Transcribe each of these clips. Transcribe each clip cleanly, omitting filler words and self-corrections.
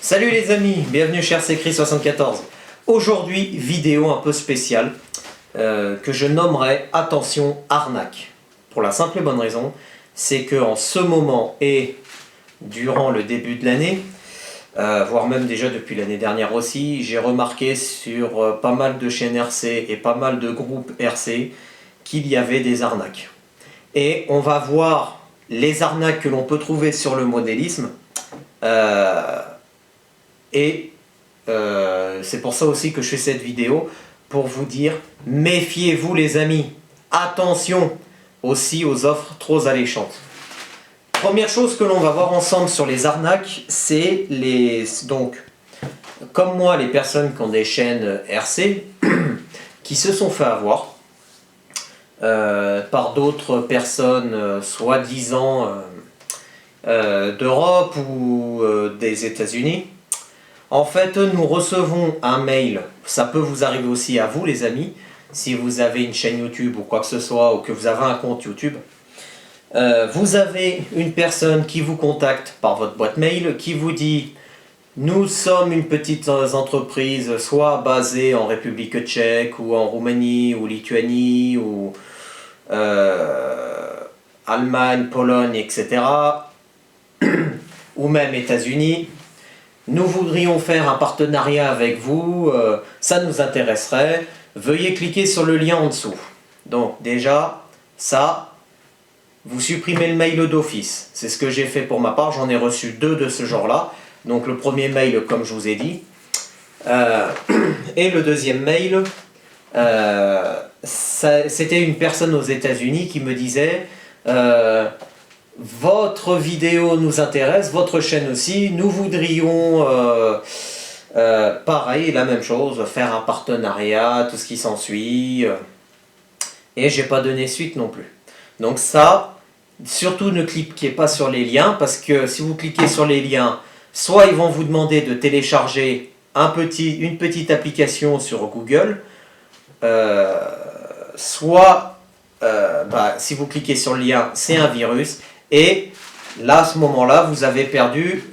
Salut les amis, bienvenue chez RCCri74. Aujourd'hui, vidéo un peu spéciale que je nommerai Attention arnaque. Pour la simple et bonne raison, c'est qu'en ce moment et durant le début de l'année, voire même déjà depuis l'année dernière aussi, j'ai remarqué sur pas mal de chaînes RC et pas mal de groupes RC qu'il y avait des arnaques. Et on va voir les arnaques que l'on peut trouver sur le modélisme. C'est pour ça aussi que je fais cette vidéo, pour vous dire, méfiez-vous les amis, attention aussi aux offres trop alléchantes. Première chose que l'on va voir ensemble sur les arnaques, c'est donc, comme moi, les personnes qui ont des chaînes RC, qui se sont fait avoir par d'autres personnes, soi-disant d'Europe ou des États-Unis. En fait, nous recevons un mail, ça peut vous arriver aussi à vous les amis, si vous avez une chaîne YouTube ou quoi que ce soit, ou que vous avez un compte YouTube. Vous avez une personne qui vous contacte par votre boîte mail, qui vous dit « Nous sommes une petite entreprise, soit basée en République tchèque, ou en Roumanie, ou Lituanie, ou Allemagne, Pologne, etc. ou même États-Unis. Nous voudrions faire un partenariat avec vous, ça nous intéresserait. Veuillez cliquer sur le lien en dessous. » Donc déjà, ça, vous supprimez le mail d'office. C'est ce que j'ai fait pour ma part, j'en ai reçu 2 de ce genre-là. Donc le premier mail, comme je vous ai dit. Et le deuxième mail, c'était une personne aux États-Unis qui me disait votre vidéo nous intéresse, votre chaîne aussi, nous voudrions pareil, la même chose, faire un partenariat, tout ce qui s'ensuit, et j'ai pas donné suite non plus. Donc ça, surtout ne cliquez pas sur les liens, parce que si vous cliquez sur les liens, soit ils vont vous demander de télécharger une petite application sur Google, soit si vous cliquez sur le lien, c'est un virus, et là, à ce moment-là, vous avez perdu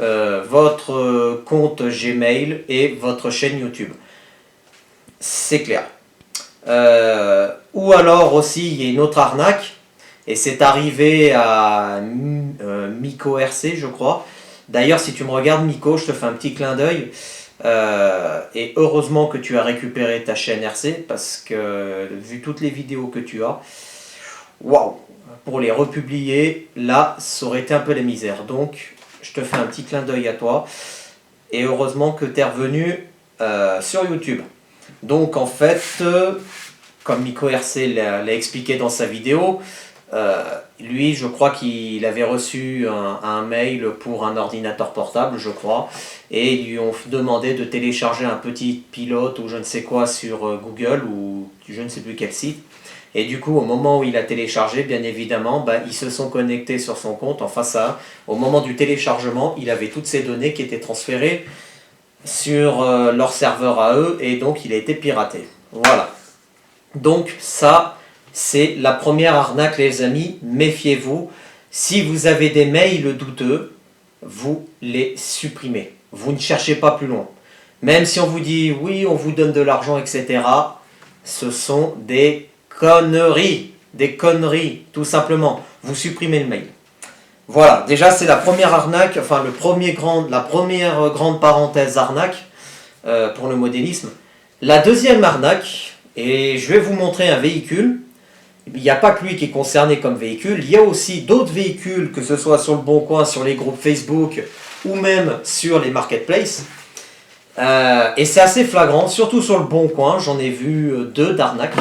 votre compte Gmail et votre chaîne YouTube. C'est clair. Ou alors aussi, il y a une autre arnaque, et c'est arrivé à Miko RC, je crois. D'ailleurs, si tu me regardes, Miko, je te fais un petit clin d'œil. Et heureusement que tu as récupéré ta chaîne RC, parce que vu toutes les vidéos que tu as, waouh! Pour les republier, là, ça aurait été un peu la misère. Donc, je te fais un petit clin d'œil à toi. Et heureusement que tu es revenu sur YouTube. Donc, en fait, comme Miko RC l'a expliqué dans sa vidéo, lui, je crois qu'il avait reçu un mail pour un ordinateur portable, je crois. Et ils lui ont demandé de télécharger un petit pilote ou je ne sais quoi sur Google ou je ne sais plus quel site. Et du coup, au moment où il a téléchargé, bien évidemment, ils se sont connectés sur son compte. Enfin ça, au moment du téléchargement, il avait toutes ces données qui étaient transférées sur leur serveur à eux. Et donc, il a été piraté. Voilà. Donc ça, c'est la première arnaque, les amis. Méfiez-vous. Si vous avez des mails douteux, vous les supprimez. Vous ne cherchez pas plus loin. Même si on vous dit, oui, on vous donne de l'argent, etc. Ce sont des conneries, tout simplement. Vous supprimez le mail. Voilà, déjà c'est la première arnaque, enfin la première grande parenthèse arnaque pour le modélisme. La deuxième arnaque, et je vais vous montrer un véhicule. Il n'y a pas que lui qui est concerné comme véhicule, il y a aussi d'autres véhicules, que ce soit sur le Bon Coin, sur les groupes Facebook, ou même sur les marketplaces. Et c'est assez flagrant, surtout sur le Bon Coin, j'en ai vu 2 d'arnaques.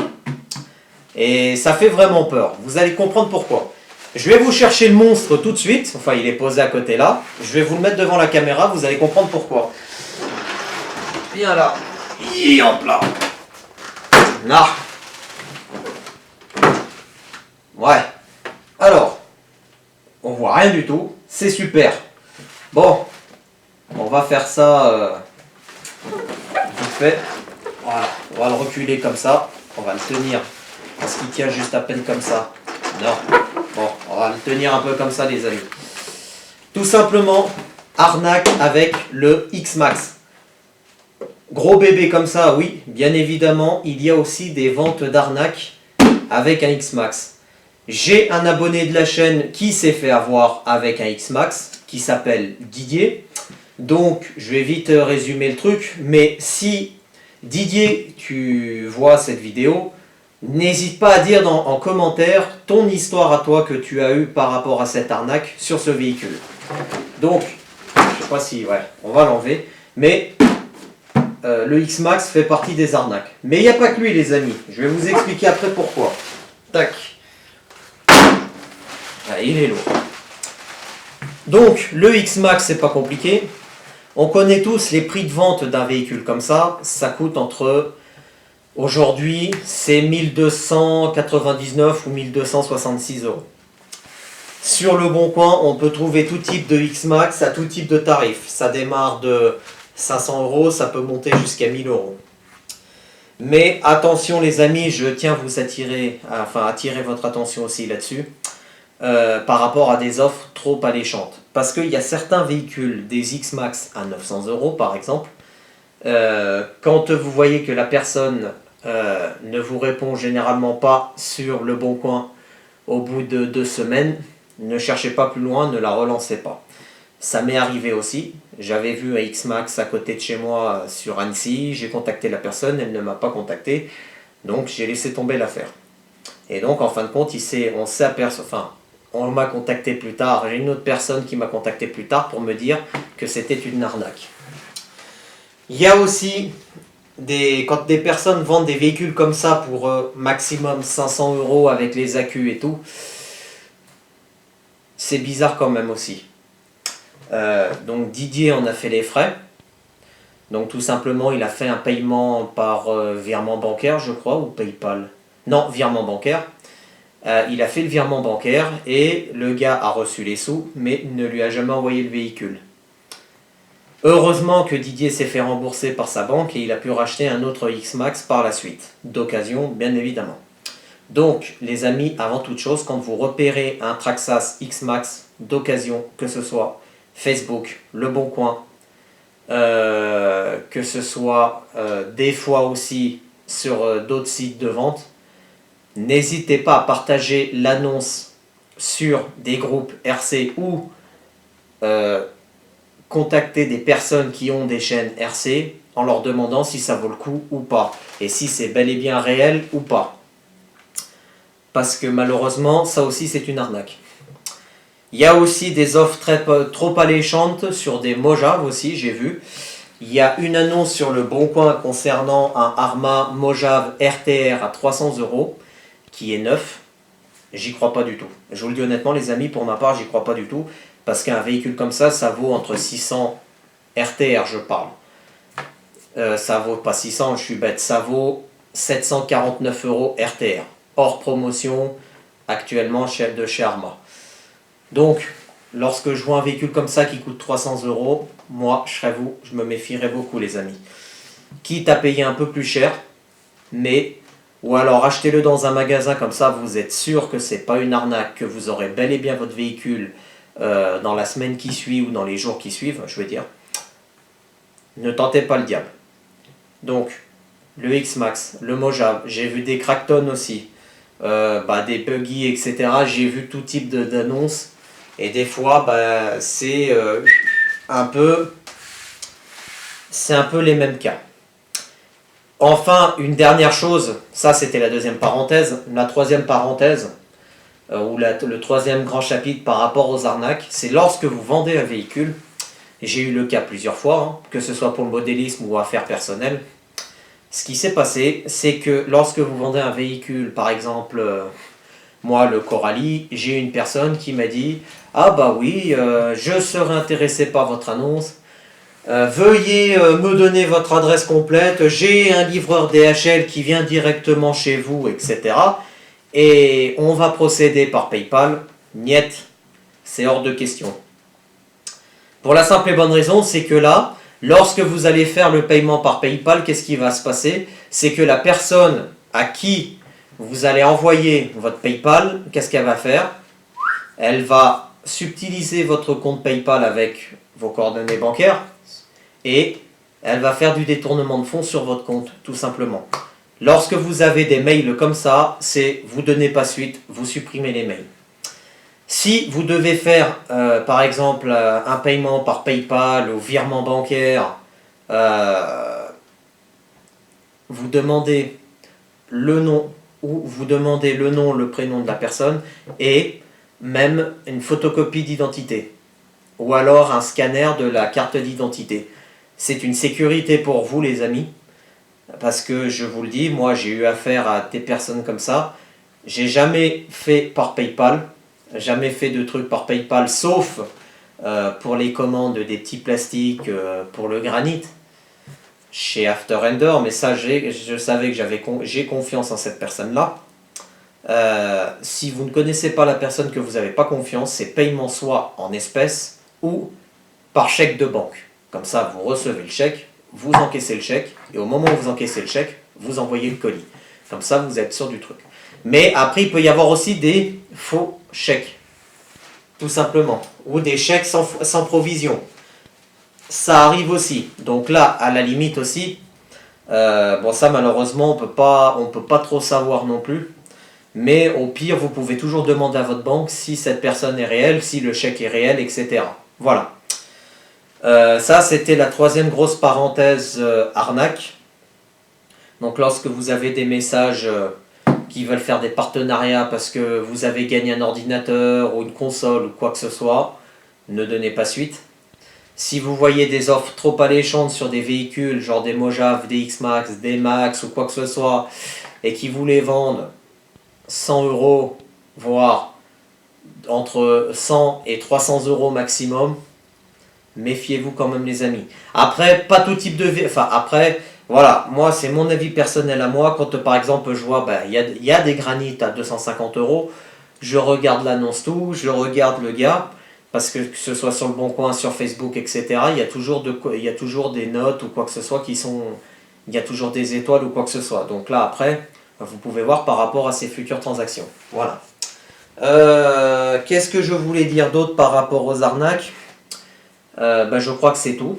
Et ça fait vraiment peur. Vous allez comprendre pourquoi. Je vais vous chercher le monstre tout de suite. Enfin, il est posé à côté là. Je vais vous le mettre devant la caméra. Vous allez comprendre pourquoi. Viens là. Hop là. Là. Ouais. Alors. On voit rien du tout. C'est super. Bon. On va faire ça vite fait. Voilà. On va le reculer comme ça. On va le tenir. Est-ce qu'il tient juste à peine comme ça? Non. Bon, on va le tenir un peu comme ça, les amis. Tout simplement, arnaque avec le X-Max. Gros bébé comme ça, oui, bien évidemment, il y a aussi des ventes d'arnaque avec un X-Max. J'ai un abonné de la chaîne qui s'est fait avoir avec un X-Max, qui s'appelle Didier. Donc, je vais vite résumer le truc, mais si Didier, tu vois cette vidéo, n'hésite pas à dire en commentaire ton histoire à toi que tu as eue par rapport à cette arnaque sur ce véhicule. Donc, je sais pas si, ouais, on va l'enlever, mais le X-Max fait partie des arnaques. Mais il n'y a pas que lui, les amis. Je vais vous expliquer après pourquoi. Tac. Ah, il est lourd. Donc, le X-Max, c'est pas compliqué. On connaît tous les prix de vente d'un véhicule comme ça. Ça coûte entre... Aujourd'hui, c'est 1299 ou 1266 euros. Sur le Bon Coin, on peut trouver tout type de X-Max à tout type de tarifs. Ça démarre de 500 euros, ça peut monter jusqu'à 1000 euros. Mais attention les amis, je tiens à vous attirer votre attention aussi là-dessus, par rapport à des offres trop alléchantes. Parce qu'il y a certains véhicules, des X-Max à 900 euros par exemple, quand vous voyez que la personne ne vous répond généralement pas sur le Bon Coin au bout de 2 semaines, ne cherchez pas plus loin, ne la relancez pas. Ça m'est arrivé aussi, j'avais vu un X-Max à côté de chez moi sur Annecy, j'ai contacté la personne, elle ne m'a pas contacté, donc j'ai laissé tomber l'affaire. Et donc en fin de compte, on m'a contacté plus tard, j'ai une autre personne qui m'a contacté plus tard pour me dire que c'était une arnaque. Il y a aussi, quand des personnes vendent des véhicules comme ça pour maximum 500 euros avec les accus et tout, c'est bizarre quand même aussi. Donc Didier en a fait les frais. Donc tout simplement, il a fait un paiement par virement bancaire, je crois, ou PayPal. Non, virement bancaire. Il a fait le virement bancaire et le gars a reçu les sous, mais ne lui a jamais envoyé le véhicule. Heureusement que Didier s'est fait rembourser par sa banque et il a pu racheter un autre X-Max par la suite. D'occasion, bien évidemment. Donc, les amis, avant toute chose, quand vous repérez un Traxxas X-Max d'occasion, que ce soit Facebook, Le Bon Coin, que ce soit des fois aussi sur d'autres sites de vente, n'hésitez pas à partager l'annonce sur des groupes RC ou contacter des personnes qui ont des chaînes RC en leur demandant si ça vaut le coup ou pas, et si c'est bel et bien réel ou pas. Parce que malheureusement, ça aussi c'est une arnaque. Il y a aussi des offres trop alléchantes sur des Mojave aussi, j'ai vu. Il y a une annonce sur le Bon Coin concernant un Arma Mojave RTR à 300 euros, qui est neuf. J'y crois pas du tout. Je vous le dis honnêtement les amis, pour ma part, j'y crois pas du tout. Parce qu'un véhicule comme ça, ça vaut entre 600 RTR, je parle. Ça vaut pas 600, je suis bête, ça vaut 749 euros RTR. Hors promotion, actuellement de chez Arma. Donc, lorsque je vois un véhicule comme ça qui coûte 300 euros, moi, je me méfierais beaucoup, les amis. Quitte à payer un peu plus cher, mais, ou alors achetez-le dans un magasin comme ça, vous êtes sûr que c'est pas une arnaque, que vous aurez bel et bien votre véhicule dans la semaine qui suit ou dans les jours qui suivent, je veux dire. Ne tentez pas le diable. Donc, le X-Max, le Mojave, j'ai vu des Cracktons aussi, des buggy, etc. J'ai vu tout type d'annonces. Et des fois, c'est un peu les mêmes cas. Enfin, une dernière chose, ça c'était la deuxième parenthèse. La troisième parenthèse, le troisième grand chapitre par rapport aux arnaques, c'est lorsque vous vendez un véhicule. J'ai eu le cas plusieurs fois, que ce soit pour le modélisme ou affaires personnelles. Ce qui s'est passé, c'est que lorsque vous vendez un véhicule, par exemple, moi le Coralie, j'ai une personne qui m'a dit « Ah bah oui, je serais intéressé par votre annonce, veuillez me donner votre adresse complète, j'ai un livreur DHL qui vient directement chez vous, etc. Et on va procéder par PayPal. » Niet, c'est hors de question. Pour la simple et bonne raison, c'est que là, lorsque vous allez faire le paiement par PayPal, qu'est-ce qui va se passer? C'est que la personne à qui vous allez envoyer votre PayPal, qu'est-ce qu'elle va faire? Elle va subtiliser votre compte PayPal avec vos coordonnées bancaires et elle va faire du détournement de fonds sur votre compte, tout simplement. Lorsque vous avez des mails comme ça, c'est vous donnez pas suite, vous supprimez les mails. Si vous devez faire, par exemple, un paiement par PayPal ou virement bancaire, vous demandez le nom ou vous demandez le nom, le prénom de la personne et même une photocopie d'identité ou alors un scanner de la carte d'identité. C'est une sécurité pour vous les amis parce que je vous le dis, moi j'ai eu affaire à des personnes comme ça. J'ai jamais fait par PayPal, jamais fait de trucs par PayPal sauf pour les commandes des petits plastiques pour le granit chez After Render, mais ça je savais que j'ai confiance en cette personne-là. Si vous ne connaissez pas la personne, que vous n'avez pas confiance, c'est paiement soit en espèces ou par chèque de banque. Comme ça, vous recevez le chèque, vous encaissez le chèque, et au moment où vous encaissez le chèque, vous envoyez le colis. Comme ça, vous êtes sûr du truc. Mais après, il peut y avoir aussi des faux chèques, tout simplement, ou des chèques sans provision. Ça arrive aussi. Donc là, à la limite aussi, bon ça malheureusement on peut pas trop savoir non plus. Mais au pire, vous pouvez toujours demander à votre banque si cette personne est réelle, si le chèque est réel, etc. Voilà. Ça, c'était la troisième grosse parenthèse arnaque. Donc lorsque vous avez des messages qui veulent faire des partenariats parce que vous avez gagné un ordinateur ou une console ou quoi que ce soit, ne donnez pas suite. Si vous voyez des offres trop alléchantes sur des véhicules, genre des Mojave, des X-Max, des Max ou quoi que ce soit, et qui vous les vendent 100 euros, voire entre 100 et 300 euros maximum, méfiez-vous quand même les amis. Après, pas tout type de... Enfin, après, voilà, moi c'est mon avis personnel à moi, quand par exemple je vois, il y a des granites à 250 euros, je regarde l'annonce tout, je regarde le gars, parce que ce soit sur le Bon Coin, sur Facebook, etc., il y a toujours des notes ou quoi que ce soit qui sont... Il y a toujours des étoiles ou quoi que ce soit. Donc là, après, vous pouvez voir par rapport à ces futures transactions. Voilà. Qu'est-ce que je voulais dire d'autre par rapport aux arnaques ? Je crois que c'est tout.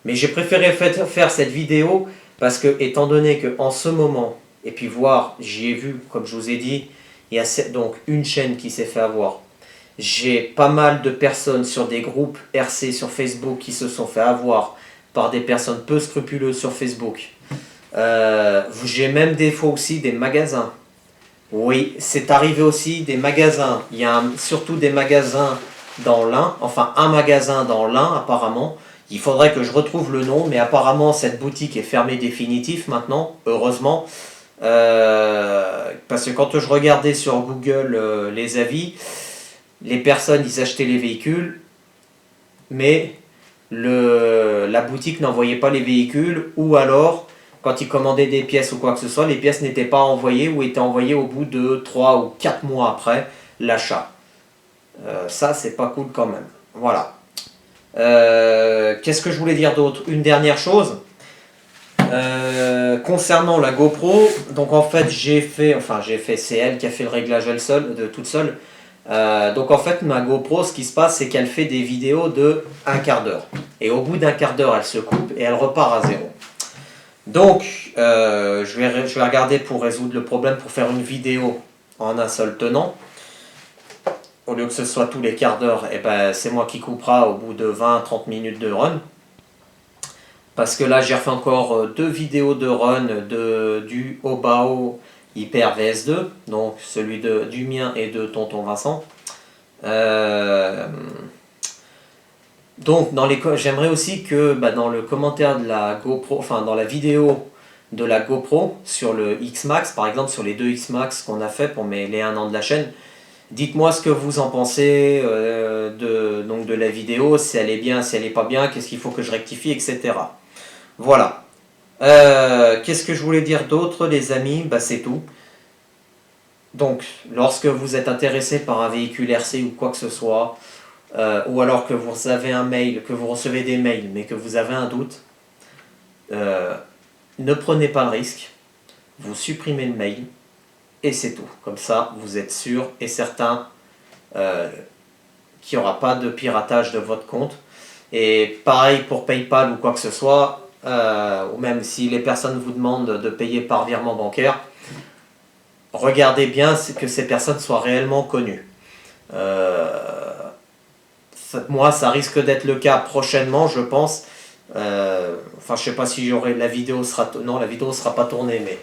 Mais j'ai préféré faire cette vidéo parce que, étant donné qu'en ce moment, et puis voir, j'y ai vu, comme je vous ai dit, il y a donc une chaîne qui s'est fait avoir. J'ai pas mal de personnes sur des groupes RC sur Facebook qui se sont fait avoir par des personnes peu scrupuleuses sur Facebook. J'ai même des fois aussi des magasins. Oui, c'est arrivé aussi des magasins. Il y a surtout des magasins dans l'Ain, enfin un magasin dans l'Ain apparemment. Il faudrait que je retrouve le nom, mais apparemment cette boutique est fermée définitif maintenant, heureusement. Parce que quand je regardais sur Google les avis, les personnes ils achetaient les véhicules, mais la boutique n'envoyait pas les véhicules, ou alors quand ils commandaient des pièces ou quoi que ce soit, les pièces n'étaient pas envoyées ou étaient envoyées au bout de 3 ou 4 mois après l'achat. Ça c'est pas cool quand même. Voilà. Qu'est-ce que je voulais dire d'autre? Une dernière chose. Concernant la GoPro, donc en fait c'est elle qui a fait le réglage toute seule. Donc en fait ma GoPro, ce qui se passe, c'est qu'elle fait des vidéos de 1 quart d'heure. Et au bout d'un quart d'heure, elle se coupe et elle repart à zéro. Donc je vais regarder pour résoudre le problème, pour faire une vidéo en un seul tenant. Au lieu que ce soit tous les quarts d'heure, c'est moi qui coupera au bout de 20-30 minutes de run. Parce que là, j'ai refait encore 2 vidéos de run du Obao Hyper VS2, donc celui du mien et de Tonton Vincent. Donc, j'aimerais aussi que dans le commentaire de la GoPro, enfin dans la vidéo de la GoPro sur le X-Max, par exemple sur les 2 X-Max qu'on a fait pour les 1 an de la chaîne, dites-moi ce que vous en pensez de la vidéo, si elle est bien, si elle n'est pas bien, qu'est-ce qu'il faut que je rectifie, etc. Voilà. Qu'est-ce que je voulais dire d'autre, les amis? C'est tout. Donc, lorsque vous êtes intéressé par un véhicule RC ou quoi que ce soit, ou alors que vous avez un mail, que vous recevez des mails, mais que vous avez un doute, ne prenez pas le risque. Vous supprimez le mail, et c'est tout. Comme ça, vous êtes sûr et certain qu'il n'y aura pas de piratage de votre compte. Et pareil pour PayPal ou quoi que ce soit, ou même si les personnes vous demandent de payer par virement bancaire, regardez bien que ces personnes soient réellement connues. Moi, ça risque d'être le cas prochainement, je pense. Enfin, je sais pas si j'aurai la vidéo sera non, la vidéo sera pas tournée, mais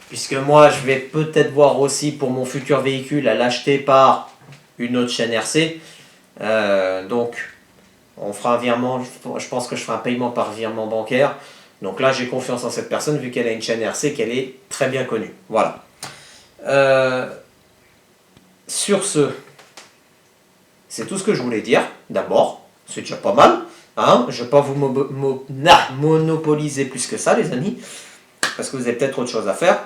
puisque moi, je vais peut-être voir aussi pour mon futur véhicule à l'acheter par une autre chaîne RC. Donc, on fera un virement. Je pense que je ferai un paiement par virement bancaire. Donc là, j'ai confiance en cette personne vu qu'elle a une chaîne RC, qu'elle est très bien connue. Voilà. Sur ce, c'est tout ce que je voulais dire. D'abord, c'est déjà pas mal. Hein, je ne vais pas vous monopoliser plus que ça, les amis, parce que vous avez peut-être autre chose à faire.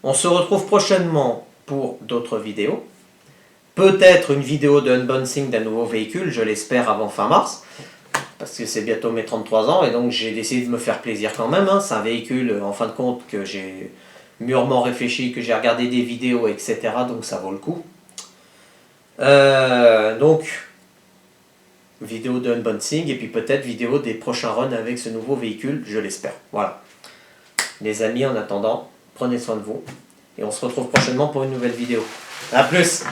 On se retrouve prochainement pour d'autres vidéos. Peut-être une vidéo de unboxing d'un nouveau véhicule, je l'espère avant fin mars, parce que c'est bientôt mes 33 ans, et donc j'ai décidé de me faire plaisir quand même. Hein. C'est un véhicule, en fin de compte, que j'ai mûrement réfléchi, que j'ai regardé des vidéos, etc. Donc ça vaut le coup. Donc, vidéo de unboxing, et puis peut-être vidéo des prochains runs avec ce nouveau véhicule, je l'espère. Voilà. Les amis, en attendant, prenez soin de vous, et on se retrouve prochainement pour une nouvelle vidéo. A plus!